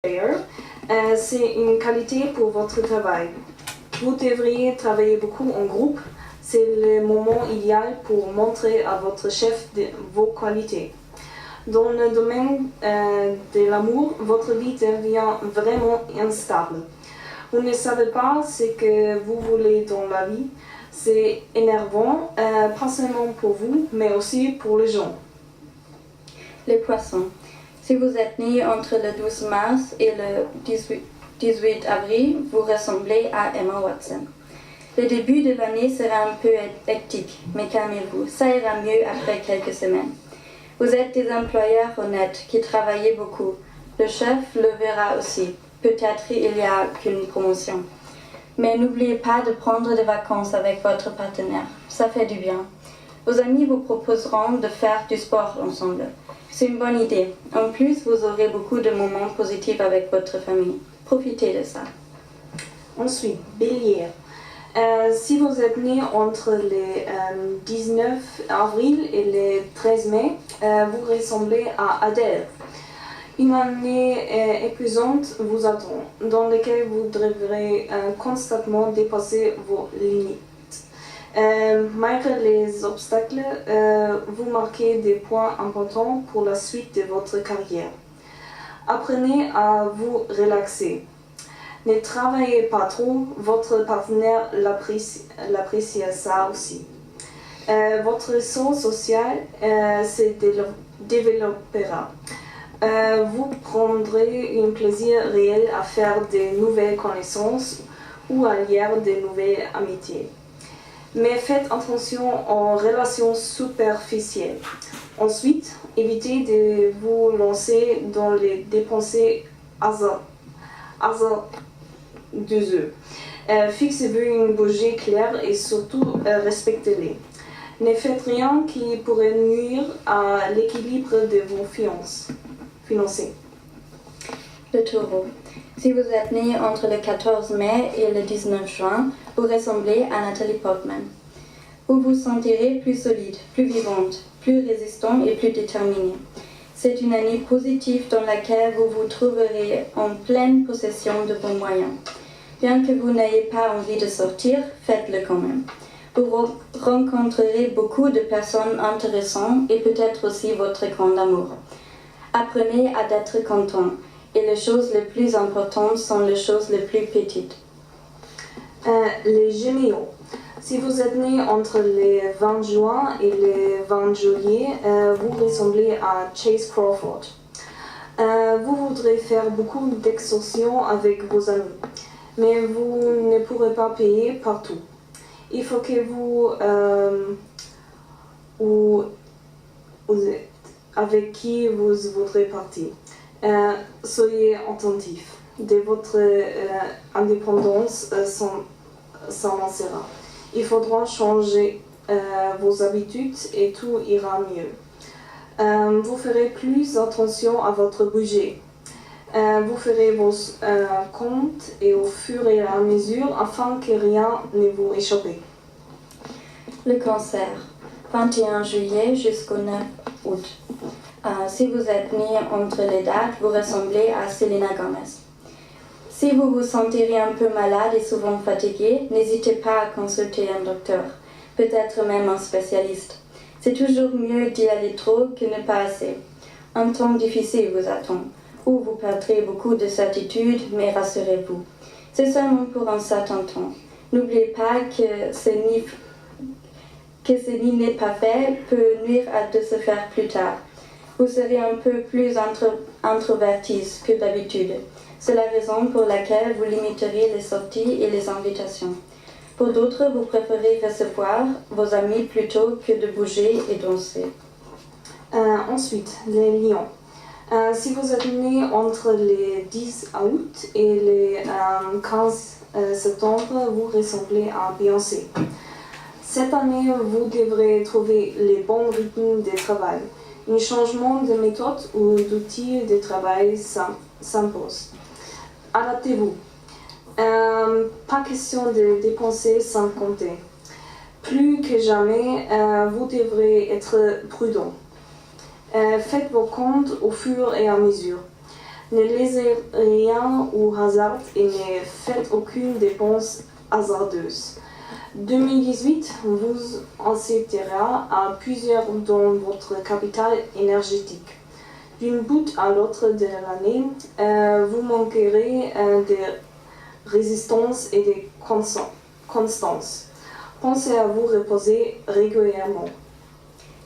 c'est une qualité pour votre travail. Vous devriez travailler beaucoup en groupe. C'est le moment idéal pour montrer à votre chef vos qualités. Dans le domaine de l'amour, votre vie devient vraiment instable. Vous ne savez pas ce que vous voulez dans la vie. C'est énervant, pas seulement pour vous, mais aussi pour les gens. Les poissons. Si vous êtes né entre le 12 mars et le 18 avril, vous ressemblez à Emma Watson. Le début de l'année sera un peu hectique, mais calmez-vous, ça ira mieux après quelques semaines. Vous êtes des employeurs honnêtes qui travaillent beaucoup. Le chef le verra aussi. Peut-être il n'y a qu'une promotion. Mais n'oubliez pas de prendre des vacances avec votre partenaire. Ça fait du bien. Vos amis vous proposeront de faire du sport ensemble. C'est une bonne idée. En plus, vous aurez beaucoup de moments positifs avec votre famille. Profitez de ça. Ensuite, Bélier. Si vous êtes né entre le 19 avril et le 13 mai, vous ressemblez à Adèle. Une année épuisante vous attend, dans laquelle vous devrez constamment dépasser vos limites. Malgré les obstacles, vous marquez des points importants pour la suite de votre carrière. Apprenez à vous relaxer. Ne travaillez pas trop, votre partenaire l'apprécie ça aussi. Votre sens social se développera. Vous prendrez un plaisir réel à faire de nouvelles connaissances ou à lier de nouvelles amitiés. Mais faites attention aux relations superficielles. Ensuite, évitez de vous lancer dans les dépenses hasardeuses. Fixez-vous une budget claire et surtout respectez-les. Ne faites rien qui pourrait nuire à l'équilibre de vos finances. Le taureau. Si vous êtes né entre le 14 mai et le 19 juin, vous ressemblez à Nathalie Portman. Vous vous sentirez plus solide, plus vivante, plus résistant et plus déterminé. C'est une année positive dans laquelle vous vous trouverez en pleine possession de vos moyens. Bien que vous n'ayez pas envie de sortir, faites-le quand même. Vous rencontrerez beaucoup de personnes intéressantes et peut-être aussi votre grand amour. Apprenez à être content. Et les choses les plus importantes sont les choses les plus petites. Les Gémeaux. Si vous êtes né entre le 20 juin et le 20 juillet, vous ressemblez à Chase Crawford. Vous voudrez faire beaucoup d'excursions avec vos amis, mais vous ne pourrez pas payer partout. Il faut que vous avec qui vous voudrez partir. Soyez attentif. De votre indépendance s'en lancera. Il faudra changer vos habitudes et tout ira mieux. Vous ferez plus attention à votre budget. Vous ferez vos comptes et au fur et à mesure afin que rien ne vous échappe. Le cancer. 21 juillet jusqu'au 9 août. Si vous êtes né entre les dates, vous ressemblez à Selena Gomez. Si vous vous sentirez un peu malade et souvent fatigué, n'hésitez pas à consulter un docteur, peut-être même un spécialiste. C'est toujours mieux d'y aller trop que ne pas assez. Un temps difficile vous attend, où vous perdrez beaucoup de certitude, mais rassurez-vous, c'est seulement pour un certain temps. N'oubliez pas que ce n'est pas fait peut nuire de se faire plus tard. Vous serez un peu plus introverti que d'habitude. C'est la raison pour laquelle vous limiterez les sorties et les invitations. Pour d'autres, vous préférez recevoir vos amis plutôt que de bouger et danser. Ensuite, les lions. Si vous êtes né entre les 10 août et les 15 septembre, vous ressemblez à Beyoncé. Cette année, vous devrez trouver les bons rythmes de travail. Un changement de méthode ou d'outil de travail s'impose. Adaptez-vous. Pas question de dépenser sans compter. Plus que jamais, vous devrez être prudent. Faites vos comptes au fur et à mesure. Ne laissez rien au hasard et ne faites aucune dépense hasardeuse. 2018 vous incitera à plusieurs dans votre capital énergétique. D'une bout à l'autre de l'année, vous manquerez de résistance et de constance. Pensez à vous reposer régulièrement.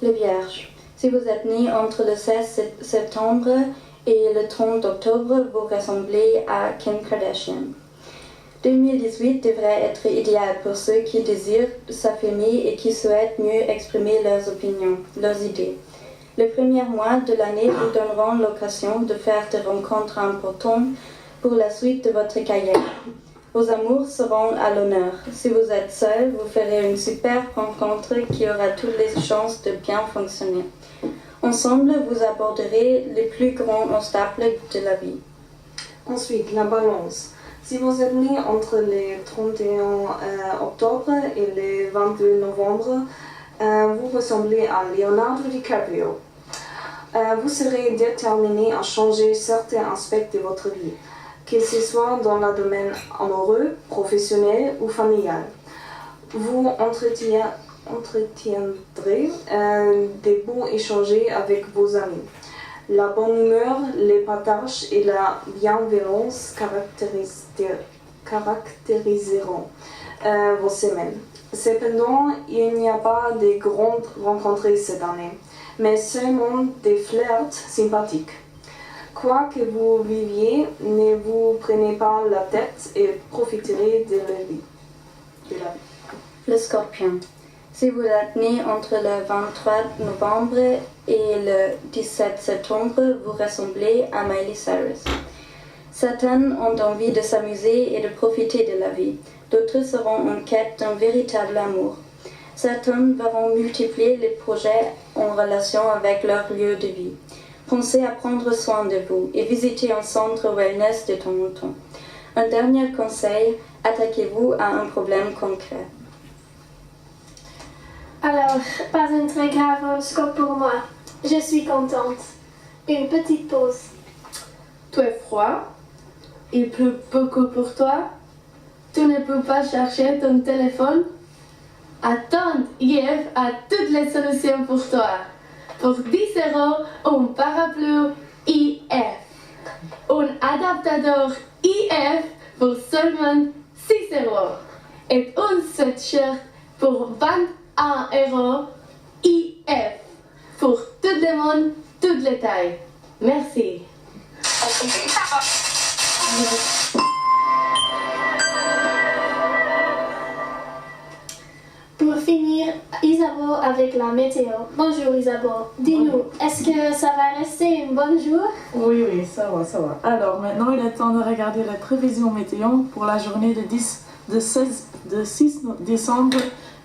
Les Vierges. Si vous êtes né entre le 16 septembre et le 30 octobre, vous ressemblez à Kim Kardashian. 2018 devrait être idéal pour ceux qui désirent s'affirmer et qui souhaitent mieux exprimer leurs opinions, leurs idées. Les premiers mois de l'année vous donneront l'occasion de faire des rencontres importantes pour la suite de votre carrière. Vos amours seront à l'honneur. Si vous êtes seul, vous ferez une super rencontre qui aura toutes les chances de bien fonctionner. Ensemble, vous aborderez les plus grands obstacles de la vie. Ensuite, la balance. Si vous êtes né entre le 31 octobre et le 22 novembre, vous ressemblez à Leonardo DiCaprio. Vous serez déterminé à changer certains aspects de votre vie, qu'il ce soit dans le domaine amoureux, professionnel ou familial. Vous entretiendrez des bons échanges avec vos amis. La bonne humeur, les partages et la bienveillance caractériseront vos semaines. Cependant, il n'y a pas de grandes rencontres cette année, mais seulement des flirts sympathiques. Quoi que vous viviez, ne vous prenez pas la tête et profiterez de la vie. Le Scorpion. Si vous êtes né entre le 23 novembre et le 17 septembre, vous ressemblez à Miley Cyrus. Certains ont envie de s'amuser et de profiter de la vie. D'autres seront en quête d'un véritable amour. Certains verront multiplier les projets en relation avec leur lieu de vie. Pensez à prendre soin de vous et visitez un centre wellness de temps en temps. Un dernier conseil, attaquez-vous à un problème concret. Alors, pas un très grave horoscope pour moi. Je suis contente. Une petite pause. Tu es froid. Il pleut beaucoup pour toi. Tu ne peux pas chercher ton téléphone. Attends, Yves a toutes les solutions pour toi. Pour 10 €, un parapluie IF. Un adaptateur IF pour seulement 6 €. Et un sweatshirt pour 21 € IF. Pour tout le monde, toutes les tailles. Merci. Pour finir, Isabeau avec la météo. Bonjour Isabeau. Dis-nous, est-ce que ça va rester un bon jour? Oui, ça va. Alors maintenant, il est temps de regarder la prévision météo pour la journée de 6 décembre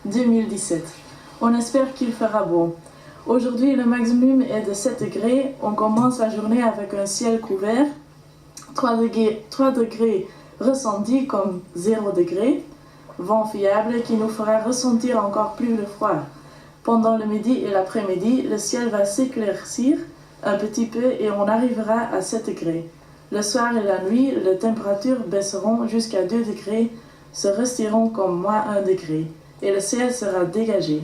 2017. On espère qu'il fera beau. Aujourd'hui, le maximum est de 7 degrés. On commence la journée avec un ciel couvert. 3 degrés ressentis comme 0 degré. Vent fiable qui nous fera ressentir encore plus le froid. Pendant le midi et l'après-midi, le ciel va s'éclaircir un petit peu et on arrivera à 7 degrés. Le soir et la nuit, les températures baisseront jusqu'à 2 degrés, se resteront comme -1 degré et le ciel sera dégagé.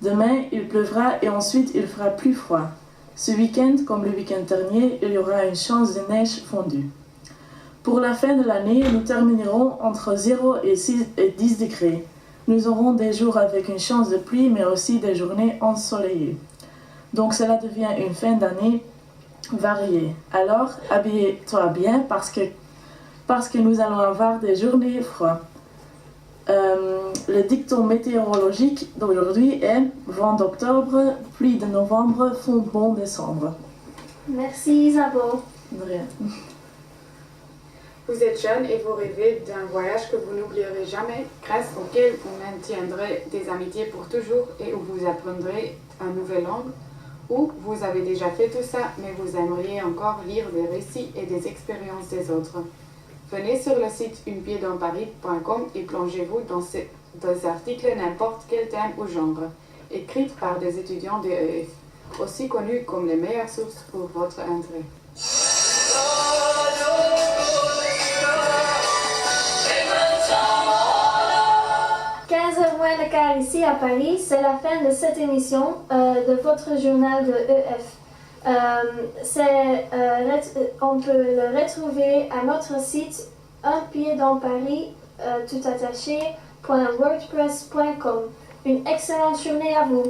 Demain, il pleuvra et ensuite il fera plus froid. Ce week-end, comme le week-end dernier, il y aura une chance de neige fondue. Pour la fin de l'année, nous terminerons entre 0 et 10 degrés. Nous aurons des jours avec une chance de pluie, mais aussi des journées ensoleillées. Donc cela devient une fin d'année variée. Alors, habille-toi bien parce que nous allons avoir des journées froides. Le dicton météorologique d'aujourd'hui est vent d'octobre, pluie de novembre, font bon décembre. Merci Isabeau. De rien. Vous êtes jeune et vous rêvez d'un voyage que vous n'oublierez jamais, grâce auquel vous maintiendrez des amitiés pour toujours et où vous apprendrez une nouvelle langue, ou vous avez déjà fait tout ça, mais vous aimeriez encore lire des récits et des expériences des autres. Venez sur le site unepiedansparis.com et plongez-vous dans des articles n'importe quel thème ou genre, écrits par des étudiants de EF, aussi connus comme les meilleures sources pour votre intérêt. car ici à Paris, c'est la fin de cette émission de votre journal de EF. On peut le retrouver à notre site unpieddansparis toutattaché.wordpress.com. Une excellente journée à vous.